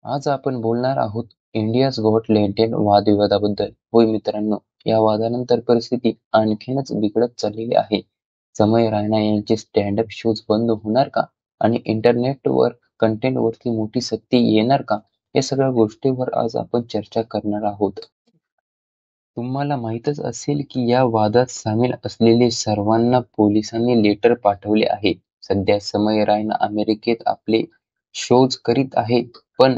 आज आपण बोलणार आहोत इंडियाज गॉट टॅलेंट वादविवादाबद्दल. होय मित्रांनो, या वादानंतर परिस्थिती आणखीनच बिघडत चाललेली आहे. समय रायना यांचे स्टँड-अप शोज बंद होणार का? आणि इंटरनेटवर कंटेंटवरती मोठी सक्ती येणार का? या सगळ्या गोष्टींवर आज आपण चर्चा करणार आहोत. तुम्हाला माहीतच असेल की या वादात सामील असलेले सर्वांना पोलिसांनी लेटर पाठवले आहे. सध्या समय रायना अमेरिकेत आपले शोज करीत आहेत, पण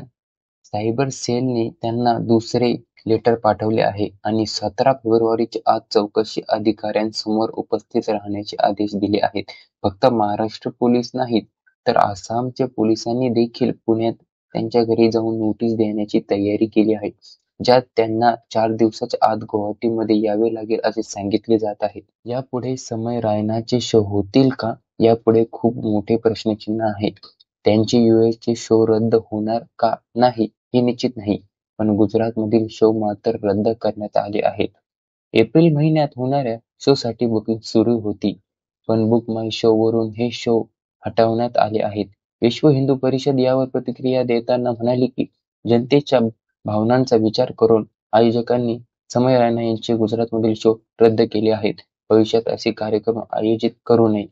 सायबर सेलने त्यांना दुसरे लेटर पाठवले आहे आणि 17 फेब्रुवारीच्या आत चौकशी अधिकाऱ्यांसमोर उपस्थित राहण्याचे आदेश दिले आहेत. फक्त महाराष्ट्र पोलीस नाहीत, तर आसामच्या पोलिसांनी देखील पुण्यात त्यांच्या घरी जाऊन नोटीस देण्याची तयारी केली आहे, ज्यात त्यांना 4 दिवसाच्या आत गुवाहाटीमध्ये यावे लागेल असे सांगितले जात आहे. यापुढे समय रायनाचे शो होतील का? यापुढे खूप मोठे प्रश्नचिन्ह आहे. त्यांचे यूएसचे शो रद्द होणार का नाही हे निश्चित नाही, पण गुजरातमधील शो मात्र रद्द करण्यात आले आहेत. एप्रिल महिन्यात होणाऱ्या शोसाठी बुकिंग सुरू होती, पण बुक माय शोवरून हे शो हटवण्यात आले आहेत. विश्व हिंदू परिषद यावर प्रतिक्रिया देताना म्हणाली की जनतेच्या भावनांचा विचार करून आयोजकांनी समय रायना यांचे गुजरातमधील शो रद्द केले आहेत. भविष्यात असे कार्यक्रम आयोजित करू नये.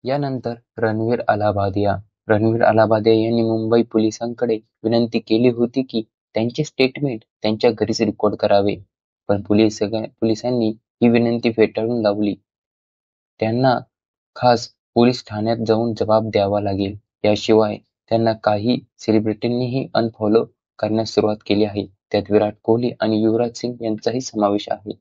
यानंतर रणवीर अलाहाबादिया यांनी मुंबई पोलिसांकडे विनंती केली होती की त्यांचे स्टेटमेंट त्यांच्या घरीच रेकॉर्ड करावे, पण पोलिसांनी ही विनंती फेटाळून लावली. त्यांना खास पोलीस ठाण्यात जाऊन जबाब द्यावा लागेल. याशिवाय त्यांना काही सेलिब्रिटींनीही अनफॉलो करण्यास सुरुवात केली आहे. त्यात विराट कोहली आणि युवराज सिंग यांचाही समावेश आहे.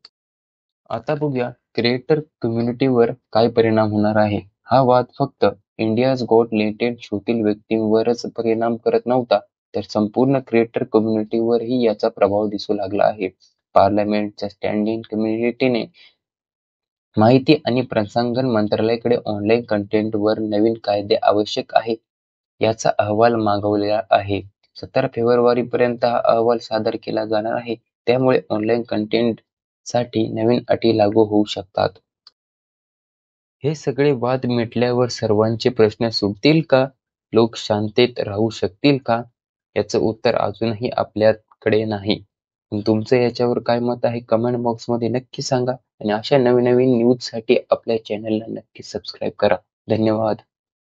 आता बघूया क्रिएटर कम्युनिटीवर काय परिणाम होणार आहे. हा वाद फक्त इंडियाज गॉट टॅलेंट शोतील व्यक्तींवरच परिणाम करत नव्हता, तर संपूर्ण क्रिएटर कम्युनिटीवरही याचा प्रभाव दिसू लागला आहे. पार्लमेंटच्या स्टँडिंग कमिटीने माहिती आणि प्रसारण मंत्रालयाकडे ऑनलाईन कंटेंटवर नवीन कायदे आवश्यक आहेत याचा अहवाल मागवलेला आहे. 17 फेब्रुवारीपर्यंत हा अहवाल सादर केला जाणार आहे. त्यामुळे ऑनलाईन कंटेंटसाठी नवीन अटी लागू होऊ शकतात. हे सगळे वाद मिटल्यावर सर्वांचे प्रश्न सुटतील का? लोक शांततेत राहू शकतील का? याचं उत्तर अजूनही आपल्याकडे नाही. पण तुमचं याच्यावर काय मत आहे कमेंट बॉक्समध्ये नक्की सांगा आणि अशा नवीन नवीन न्यूजसाठी आपल्या चॅनलला नक्की सबस्क्राईब करा. धन्यवाद.